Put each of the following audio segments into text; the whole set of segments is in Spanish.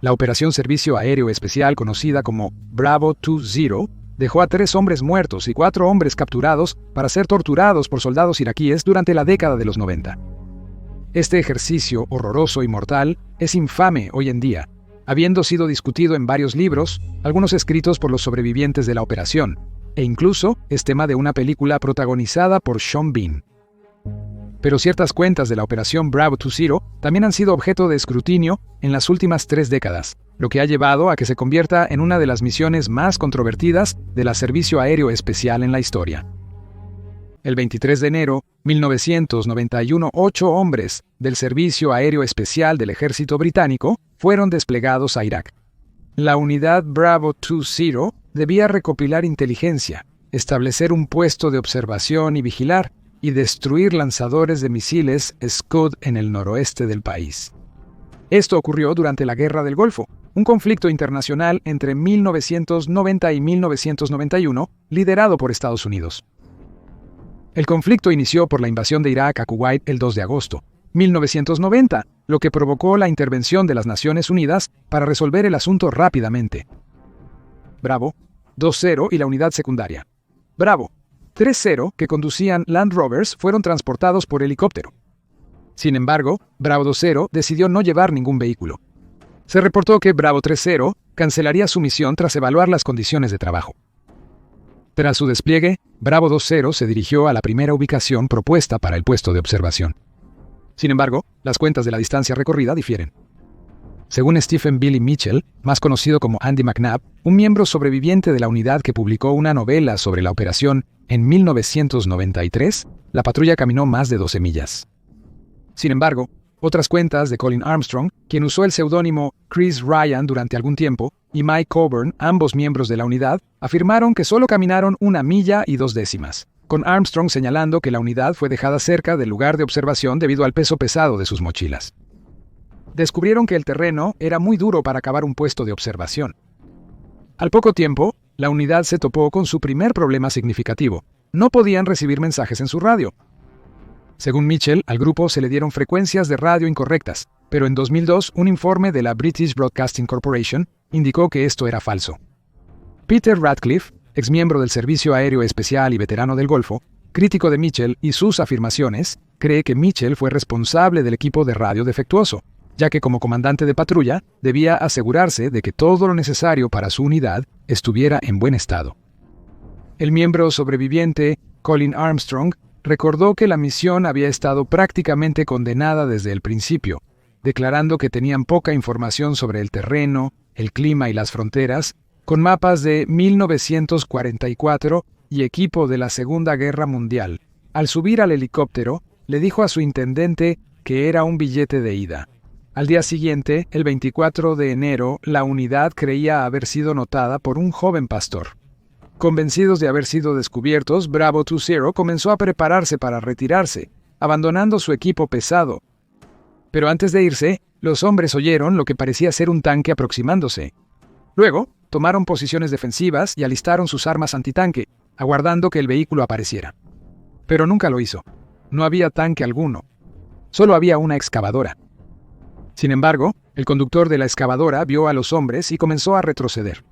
La Operación Servicio Aéreo Especial, conocida como Bravo 20, dejó a 3 hombres muertos y 4 hombres capturados para ser torturados por soldados iraquíes durante la década de los 90. Este ejercicio horroroso y mortal es infame hoy en día, habiendo sido discutido en varios libros, algunos escritos por los sobrevivientes de la operación, e incluso es tema de una película protagonizada por Sean Bean. Pero ciertas cuentas de la Operación Bravo 20 también han sido objeto de escrutinio en las últimas 3 décadas, lo que ha llevado a que se convierta en una de las misiones más controvertidas de la Servicio Aéreo Especial en la historia. El 23 de enero de 1991, 8 hombres del Servicio Aéreo Especial del Ejército Británico fueron desplegados a Irak. La unidad Bravo 20 debía recopilar inteligencia, establecer un puesto de observación y vigilar, y destruir lanzadores de misiles Scud en el noroeste del país. Esto ocurrió durante la Guerra del Golfo, un conflicto internacional entre 1990 y 1991, liderado por Estados Unidos. El conflicto inició por la invasión de Irak a Kuwait el 2 de agosto de 1990, lo que provocó la intervención de las Naciones Unidas para resolver el asunto rápidamente. Bravo 20 y la unidad secundaria Bravo 30, que conducían Land Rovers, fueron transportados por helicóptero. Sin embargo, Bravo 20 decidió no llevar ningún vehículo. Se reportó que Bravo 30 cancelaría su misión tras evaluar las condiciones de trabajo. Tras su despliegue, Bravo 20 se dirigió a la primera ubicación propuesta para el puesto de observación. Sin embargo, las cuentas de la distancia recorrida difieren. Según Stephen Billy Mitchell, más conocido como Andy McNabb, un miembro sobreviviente de la unidad que publicó una novela sobre la operación en 1993, la patrulla caminó más de 12 millas. Sin embargo, otras cuentas de Colin Armstrong, quien usó el seudónimo Chris Ryan durante algún tiempo, y Mike Coburn, ambos miembros de la unidad, afirmaron que solo caminaron 1 milla y 2 décimas, con Armstrong señalando que la unidad fue dejada cerca del lugar de observación debido al peso pesado de sus mochilas. Descubrieron que el terreno era muy duro para cavar un puesto de observación. Al poco tiempo, la unidad se topó con su primer problema significativo. No podían recibir mensajes en su radio. Según Mitchell, al grupo se le dieron frecuencias de radio incorrectas, pero en 2002 un informe de la British Broadcasting Corporation indicó que esto era falso. Peter Ratcliffe, exmiembro del Servicio Aéreo Especial y veterano del Golfo, crítico de Mitchell y sus afirmaciones, cree que Mitchell fue responsable del equipo de radio defectuoso, ya que como comandante de patrulla debía asegurarse de que todo lo necesario para su unidad estuviera en buen estado. El miembro sobreviviente, Colin Armstrong, recordó que la misión había estado prácticamente condenada desde el principio, declarando que tenían poca información sobre el terreno, el clima y las fronteras, con mapas de 1944 y equipo de la Segunda Guerra Mundial. Al subir al helicóptero, le dijo a su intendente que era un billete de ida. Al día siguiente, el 24 de enero, la unidad creía haber sido notada por un joven pastor. Convencidos de haber sido descubiertos, Bravo 20 comenzó a prepararse para retirarse, abandonando su equipo pesado. Pero antes de irse, los hombres oyeron lo que parecía ser un tanque aproximándose. Luego, tomaron posiciones defensivas y alistaron sus armas antitanque, aguardando que el vehículo apareciera. Pero nunca lo hizo. No había tanque alguno. Solo había una excavadora. Sin embargo, el conductor de la excavadora vio a los hombres y comenzó a retroceder.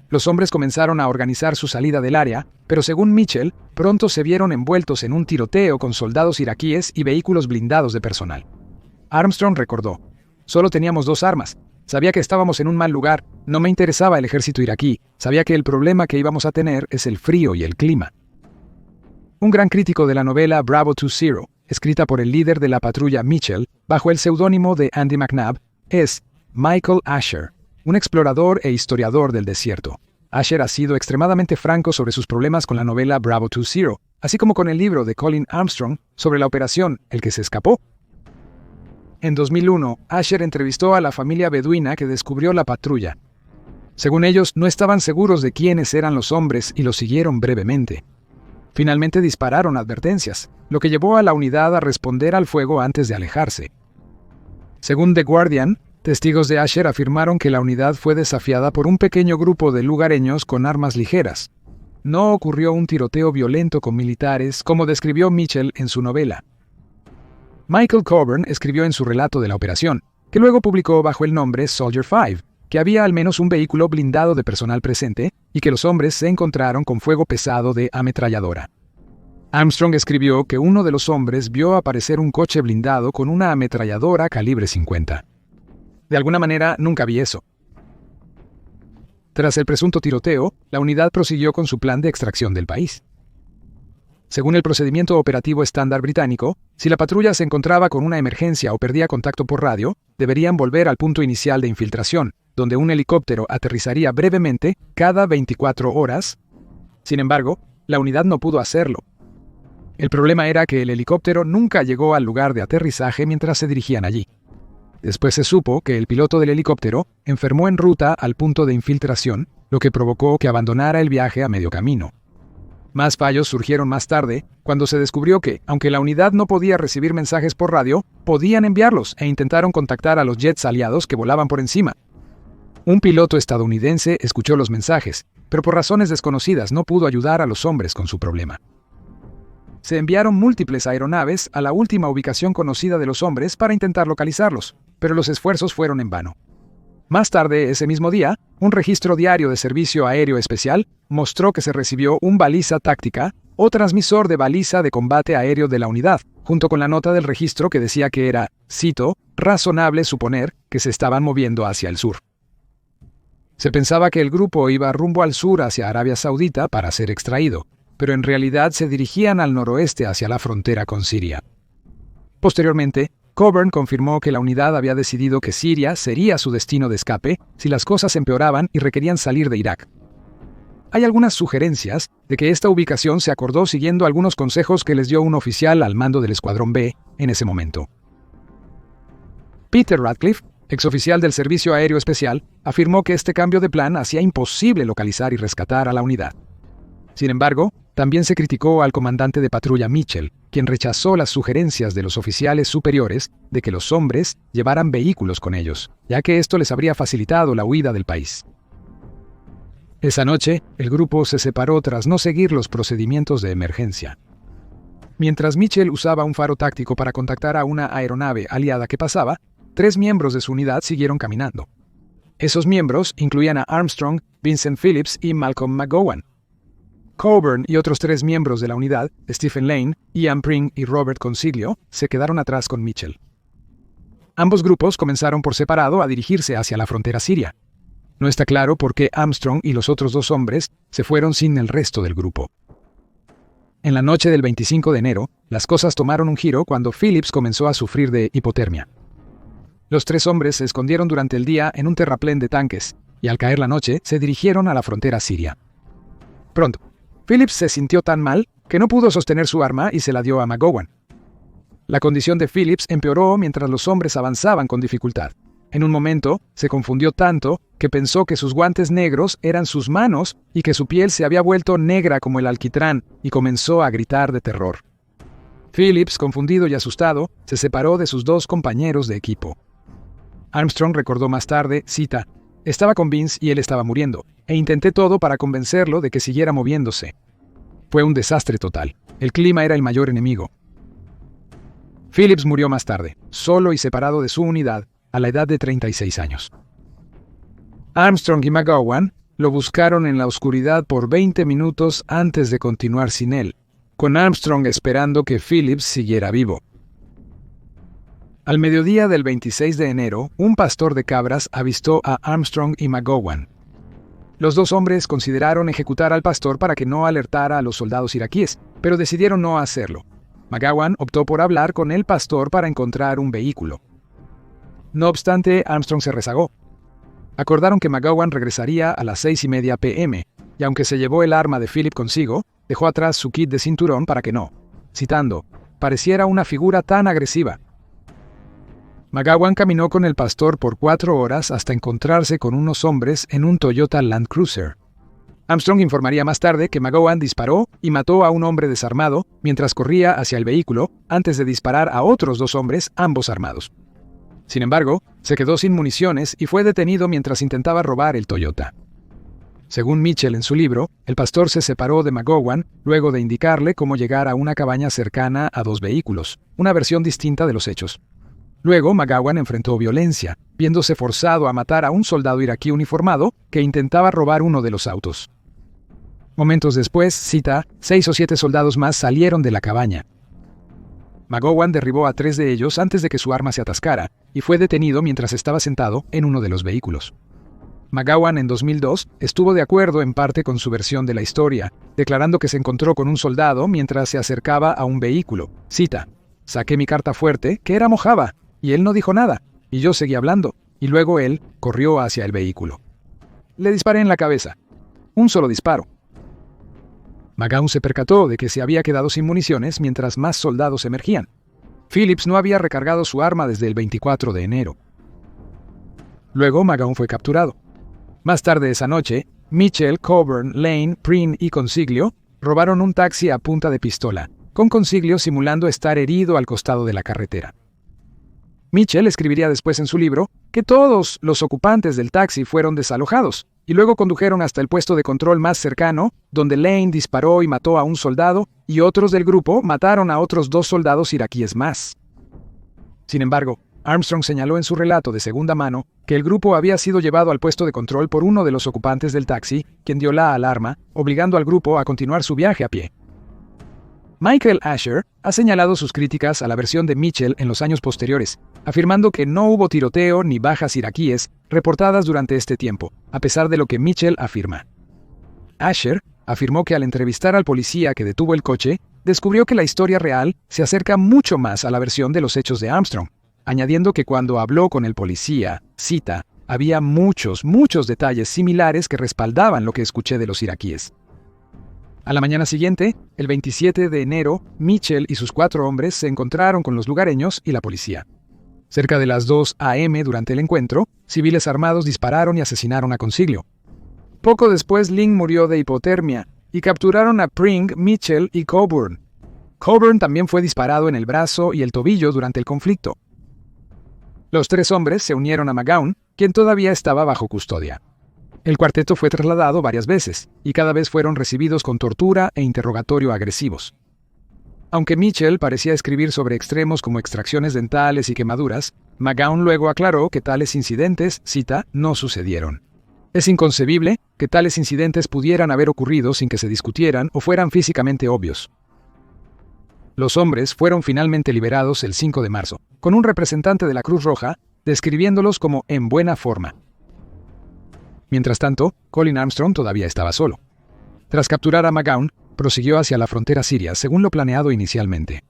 Los hombres comenzaron a organizar su salida del área, pero según Mitchell, pronto se vieron envueltos en un tiroteo con soldados iraquíes y vehículos blindados de personal. Armstrong recordó: «Solo teníamos 2 armas. Sabía que estábamos en un mal lugar. No me interesaba el ejército iraquí. Sabía que el problema que íbamos a tener es el frío y el clima». Un gran crítico de la novela Bravo 20, escrita por el líder de la patrulla Mitchell, bajo el seudónimo de Andy McNabb, es Michael Asher, un explorador e historiador del desierto. Asher ha sido extremadamente franco sobre sus problemas con la novela Bravo 20, así como con el libro de Colin Armstrong sobre la operación El que se escapó. En 2001, Asher entrevistó a la familia beduina que descubrió la patrulla. Según ellos, no estaban seguros de quiénes eran los hombres y los siguieron brevemente. Finalmente dispararon advertencias, lo que llevó a la unidad a responder al fuego antes de alejarse. Según The Guardian, testigos de Asher afirmaron que la unidad fue desafiada por un pequeño grupo de lugareños con armas ligeras. No ocurrió un tiroteo violento con militares, como describió Mitchell en su novela. Michael Coburn escribió en su relato de la operación: que luego publicó bajo el nombre Soldier 5, que había al menos un vehículo blindado de personal presente y que los hombres se encontraron con fuego pesado de ametralladora. Armstrong escribió que uno de los hombres vio aparecer un coche blindado con una ametralladora calibre 50. De alguna manera, nunca vi eso. Tras el presunto tiroteo, la unidad prosiguió con su plan de extracción del país. Según el procedimiento operativo estándar británico, si la patrulla se encontraba con una emergencia o perdía contacto por radio, deberían volver al punto inicial de infiltración, donde un helicóptero aterrizaría brevemente cada 24 horas. Sin embargo, la unidad no pudo hacerlo. El problema era que el helicóptero nunca llegó al lugar de aterrizaje mientras se dirigían allí. Después se supo que el piloto del helicóptero enfermó en ruta al punto de infiltración, lo que provocó que abandonara el viaje a medio camino. Más fallos surgieron más tarde, cuando se descubrió que, aunque la unidad no podía recibir mensajes por radio, podían enviarlos e intentaron contactar a los jets aliados que volaban por encima. Un piloto estadounidense escuchó los mensajes, pero por razones desconocidas no pudo ayudar a los hombres con su problema. Se enviaron múltiples aeronaves a la última ubicación conocida de los hombres para intentar localizarlos, pero los esfuerzos fueron en vano. Más tarde, ese mismo día, un registro diario de Servicio Aéreo Especial mostró que se recibió un baliza táctica o transmisor de baliza de combate aéreo de la unidad, junto con la nota del registro que decía que era, cito, razonable suponer que se estaban moviendo hacia el sur. Se pensaba que el grupo iba rumbo al sur hacia Arabia Saudita para ser extraído, pero en realidad se dirigían al noroeste hacia la frontera con Siria. Posteriormente, Coburn confirmó que la unidad había decidido que Siria sería su destino de escape si las cosas empeoraban y requerían salir de Irak. Hay algunas sugerencias de que esta ubicación se acordó siguiendo algunos consejos que les dio un oficial al mando del Escuadrón B en ese momento. Peter Ratcliffe, exoficial del Servicio Aéreo Especial, afirmó que este cambio de plan hacía imposible localizar y rescatar a la unidad. Sin embargo, también se criticó al comandante de patrulla Mitchell, quien rechazó las sugerencias de los oficiales superiores de que los hombres llevaran vehículos con ellos, ya que esto les habría facilitado la huida del país. Esa noche, el grupo se separó tras no seguir los procedimientos de emergencia. Mientras Mitchell usaba un faro táctico para contactar a una aeronave aliada que pasaba, 3 miembros de su unidad siguieron caminando. Esos miembros incluían a Armstrong, Vincent Phillips y Malcolm McGowan. Coburn y otros 3 miembros de la unidad, Stephen Lane, Ian Pring y Robert Consiglio, se quedaron atrás con Mitchell. Ambos grupos comenzaron por separado a dirigirse hacia la frontera siria. No está claro por qué Armstrong y los otros 2 hombres se fueron sin el resto del grupo. En la noche del 25 de enero, las cosas tomaron un giro cuando Phillips comenzó a sufrir de hipotermia. Los 3 hombres se escondieron durante el día en un terraplén de tanques, y al caer la noche se dirigieron a la frontera siria. Pronto, Phillips se sintió tan mal que no pudo sostener su arma y se la dio a McGowan. La condición de Phillips empeoró mientras los hombres avanzaban con dificultad. En un momento, se confundió tanto que pensó que sus guantes negros eran sus manos y que su piel se había vuelto negra como el alquitrán y comenzó a gritar de terror. Phillips, confundido y asustado, se separó de sus 2 compañeros de equipo. Armstrong recordó más tarde, cita, «Estaba con Vince y él estaba muriendo, e intenté todo para convencerlo de que siguiera moviéndose. Fue un desastre total. El clima era el mayor enemigo». Phillips murió más tarde, solo y separado de su unidad, a la edad de 36 años. Armstrong y McGowan lo buscaron en la oscuridad por 20 minutos antes de continuar sin él, con Armstrong esperando que Phillips siguiera vivo. Al mediodía del 26 de enero, un pastor de cabras avistó a Armstrong y McGowan. Los 2 hombres consideraron ejecutar al pastor para que no alertara a los soldados iraquíes, pero decidieron no hacerlo. McGowan optó por hablar con el pastor para encontrar un vehículo. No obstante, Armstrong se rezagó. Acordaron que McGowan regresaría a las 6:30 p.m., y aunque se llevó el arma de Philip consigo, dejó atrás su kit de cinturón para que no, citando, pareciera una figura tan agresiva. McGowan caminó con el pastor por 4 horas hasta encontrarse con unos hombres en un Toyota Land Cruiser. Armstrong informaría más tarde que McGowan disparó y mató a un hombre desarmado mientras corría hacia el vehículo antes de disparar a otros 2 hombres, ambos armados. Sin embargo, se quedó sin municiones y fue detenido mientras intentaba robar el Toyota. Según Mitchell en su libro, el pastor se separó de McGowan luego de indicarle cómo llegar a una cabaña cercana a 2 vehículos, una versión distinta de los hechos. Luego, McGowan enfrentó violencia, viéndose forzado a matar a un soldado iraquí uniformado que intentaba robar uno de los autos. Momentos después, cita, 6 o 7 soldados más salieron de la cabaña. McGowan derribó a 3 de ellos antes de que su arma se atascara y fue detenido mientras estaba sentado en uno de los vehículos. McGowan en 2002 estuvo de acuerdo en parte con su versión de la historia, declarando que se encontró con un soldado mientras se acercaba a un vehículo. Cita, saqué mi carta fuerte, que era Mojave, y él no dijo nada, y yo seguí hablando, y luego él corrió hacia el vehículo. Le disparé en la cabeza. Un solo disparo. McGowan se percató de que se había quedado sin municiones mientras más soldados emergían. Phillips no había recargado su arma desde el 24 de enero. Luego McGowan fue capturado. Más tarde esa noche, Mitchell, Coburn, Lane, Preen y Consiglio robaron un taxi a punta de pistola, con Consiglio simulando estar herido al costado de la carretera. Mitchell escribiría después en su libro que todos los ocupantes del taxi fueron desalojados y luego condujeron hasta el puesto de control más cercano, donde Lane disparó y mató a un soldado y otros del grupo mataron a otros 2 soldados iraquíes más. Sin embargo, Armstrong señaló en su relato de segunda mano que el grupo había sido llevado al puesto de control por uno de los ocupantes del taxi, quien dio la alarma, obligando al grupo a continuar su viaje a pie. Michael Asher ha señalado sus críticas a la versión de Mitchell en los años posteriores, afirmando que no hubo tiroteo ni bajas iraquíes reportadas durante este tiempo, a pesar de lo que Mitchell afirma. Asher afirmó que al entrevistar al policía que detuvo el coche, descubrió que la historia real se acerca mucho más a la versión de los hechos de Armstrong, añadiendo que cuando habló con el policía, cita, había muchos detalles similares que respaldaban lo que escuché de los iraquíes. A la mañana siguiente, el 27 de enero, Mitchell y sus 4 hombres se encontraron con los lugareños y la policía. Cerca de las 2 a.m. durante el encuentro, civiles armados dispararon y asesinaron a Consiglio. Poco después, Lynn murió de hipotermia y capturaron a Pring, Mitchell y Coburn. Coburn también fue disparado en el brazo y el tobillo durante el conflicto. Los 3 hombres se unieron a McGowan, quien todavía estaba bajo custodia. El cuarteto fue trasladado varias veces, y cada vez fueron recibidos con tortura e interrogatorio agresivos. Aunque Mitchell parecía escribir sobre extremos como extracciones dentales y quemaduras, McGowan luego aclaró que tales incidentes, cita, no sucedieron. Es inconcebible que tales incidentes pudieran haber ocurrido sin que se discutieran o fueran físicamente obvios. Los hombres fueron finalmente liberados el 5 de marzo, con un representante de la Cruz Roja describiéndolos como en buena forma. Mientras tanto, Colin Armstrong todavía estaba solo. Tras capturar a McGowan, prosiguió hacia la frontera siria según lo planeado inicialmente.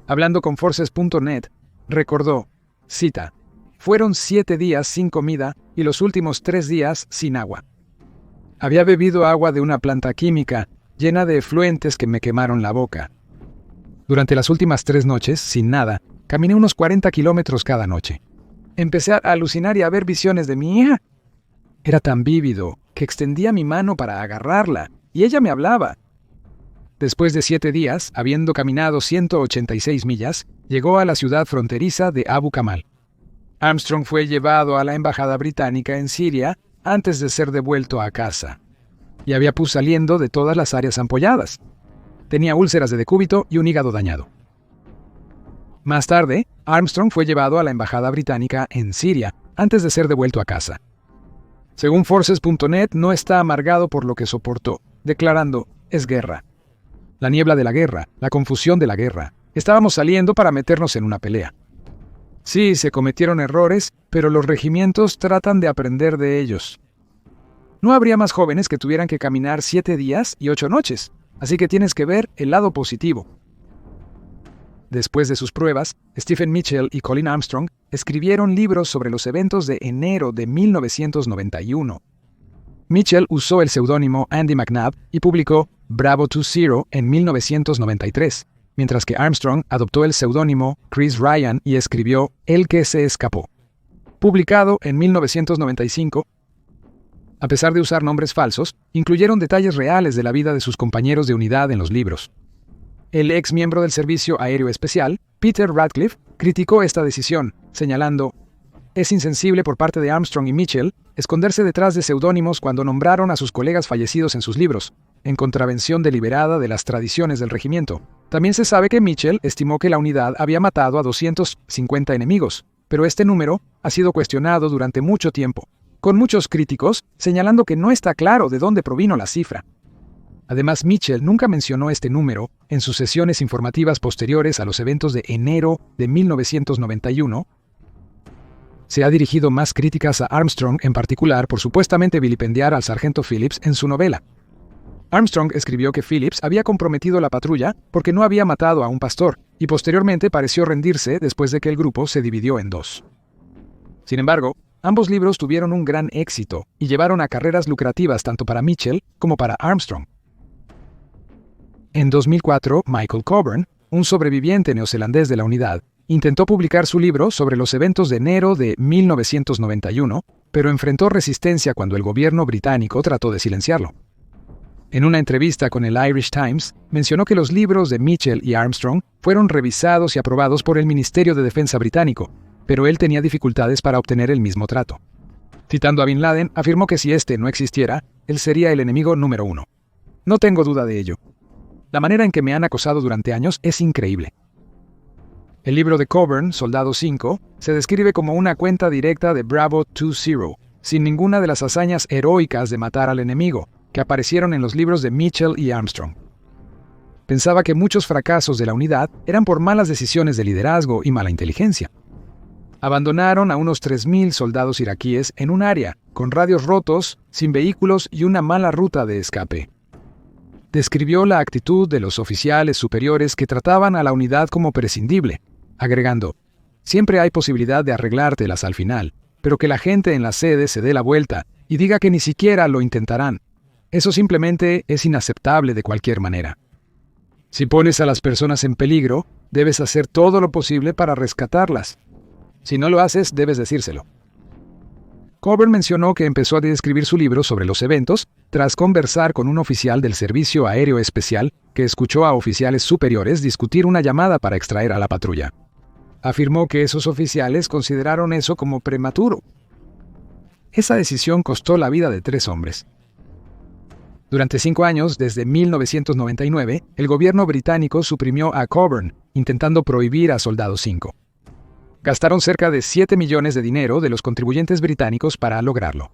Hablando con Forces.net, recordó, cita, fueron 7 días sin comida y los últimos 3 días sin agua. Había bebido agua de una planta química llena de efluentes que me quemaron la boca. Durante las últimas 3 noches, sin nada, caminé unos 40 kilómetros cada noche. Empecé a alucinar y a ver visiones de mi hija. Era tan vívido que extendía mi mano para agarrarla, y ella me hablaba. Después de 7 días, habiendo caminado 186 millas, llegó a la ciudad fronteriza de Abu Kamal. Armstrong fue llevado a la embajada británica en Siria antes de ser devuelto a casa. Y había pus saliendo de todas las áreas ampolladas. Tenía úlceras de decúbito y un hígado dañado. Más tarde, Armstrong fue llevado a la embajada británica en Siria antes de ser devuelto a casa. Según Forces.net, no está amargado por lo que soportó, declarando, es guerra. La niebla de la guerra, la confusión de la guerra. Estábamos saliendo para meternos en una pelea. Sí, se cometieron errores, pero los regimientos tratan de aprender de ellos. No habría más jóvenes que tuvieran que caminar 7 días y 8 noches, así que tienes que ver el lado positivo. Después de sus pruebas, Stephen Mitchell y Colin Armstrong escribieron libros sobre los eventos de enero de 1991. Mitchell usó el seudónimo Andy McNabb y publicó Bravo 20 en 1993, mientras que Armstrong adoptó el seudónimo Chris Ryan y escribió El que se escapó. Publicado en 1995, a pesar de usar nombres falsos, incluyeron detalles reales de la vida de sus compañeros de unidad en los libros. El ex miembro del Servicio Aéreo Especial, Peter Radcliffe, criticó esta decisión, señalando: es insensible por parte de Armstrong y Mitchell esconderse detrás de seudónimos cuando nombraron a sus colegas fallecidos en sus libros. en contravención deliberada de las tradiciones del regimiento. También se sabe que Mitchell estimó que la unidad había matado a 250 enemigos, pero este número ha sido cuestionado durante mucho tiempo, con muchos críticos señalando que no está claro de dónde provino la cifra. Además, Mitchell nunca mencionó este número en sus sesiones informativas posteriores a los eventos de enero de 1991. Se ha dirigido más críticas a Armstrong en particular por supuestamente vilipendiar al sargento Phillips en su novela. Armstrong escribió que Phillips había comprometido la patrulla porque no había matado a un pastor, y posteriormente pareció rendirse después de que el grupo se dividió en dos. Sin embargo, ambos libros tuvieron un gran éxito y llevaron a carreras lucrativas tanto para Mitchell como para Armstrong. En 2004, Michael Coburn, un sobreviviente neozelandés de la unidad, intentó publicar su libro sobre los eventos de enero de 1991, pero enfrentó resistencia cuando el gobierno británico trató de silenciarlo. En una entrevista con el Irish Times, mencionó que los libros de Mitchell y Armstrong fueron revisados y aprobados por el Ministerio de Defensa británico, pero él tenía dificultades para obtener el mismo trato. Citando a Bin Laden, afirmó que si este no existiera, él sería el enemigo número 1. No tengo duda de ello. La manera en que me han acosado durante años es increíble. El libro de Coburn, Soldado 5, se describe como una cuenta directa de Bravo 20, sin ninguna de las hazañas heroicas de matar al enemigo, que aparecieron en los libros de Mitchell y Armstrong. Pensaba que muchos fracasos de la unidad eran por malas decisiones de liderazgo y mala inteligencia. Abandonaron a unos 3,000 soldados iraquíes en un área, con radios rotos, sin vehículos y una mala ruta de escape. Describió la actitud de los oficiales superiores que trataban a la unidad como prescindible, agregando: siempre hay posibilidad de arreglártelas al final, pero que la gente en la sede se dé la vuelta y diga que ni siquiera lo intentarán. Eso simplemente es inaceptable de cualquier manera. Si pones a las personas en peligro, debes hacer todo lo posible para rescatarlas. Si no lo haces, debes decírselo. Coburn mencionó que empezó a escribir su libro sobre los eventos tras conversar con un oficial del Servicio Aéreo Especial que escuchó a oficiales superiores discutir una llamada para extraer a la patrulla. Afirmó que esos oficiales consideraron eso como prematuro. Esa decisión costó la vida de 3 hombres. Durante 5 años, desde 1999, el gobierno británico suprimió a Coburn, intentando prohibir a Soldado 5. Gastaron cerca de $7 millones de dinero de los contribuyentes británicos para lograrlo.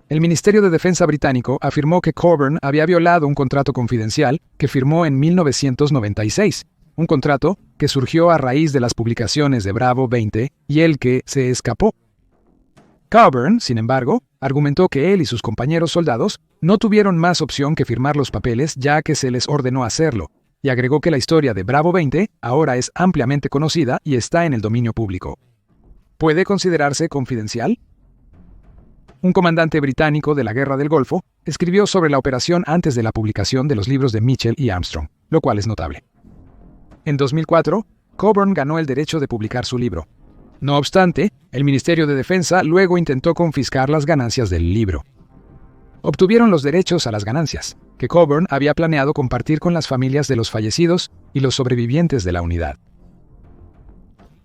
El Ministerio de Defensa británico afirmó que Coburn había violado un contrato confidencial que firmó en 1996, un contrato que surgió a raíz de las publicaciones de Bravo 20 y el que se escapó. Coburn, sin embargo, argumentó que él y sus compañeros soldados no tuvieron más opción que firmar los papeles ya que se les ordenó hacerlo, y agregó que la historia de Bravo 20 ahora es ampliamente conocida y está en el dominio público. ¿Puede considerarse confidencial? Un comandante británico de la Guerra del Golfo escribió sobre la operación antes de la publicación de los libros de Mitchell y Armstrong, lo cual es notable. En 2004, Coburn ganó el derecho de publicar su libro. No obstante, el Ministerio de Defensa luego intentó confiscar las ganancias del libro. Obtuvieron los derechos a las ganancias, que Coburn había planeado compartir con las familias de los fallecidos y los sobrevivientes de la unidad.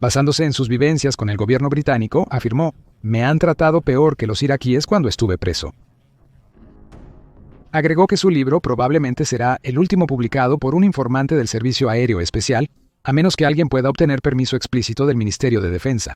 Basándose en sus vivencias con el gobierno británico, afirmó: «Me han tratado peor que los iraquíes cuando estuve preso». Agregó que su libro probablemente será el último publicado por un informante del Servicio Aéreo Especial, a menos que alguien pueda obtener permiso explícito del Ministerio de Defensa.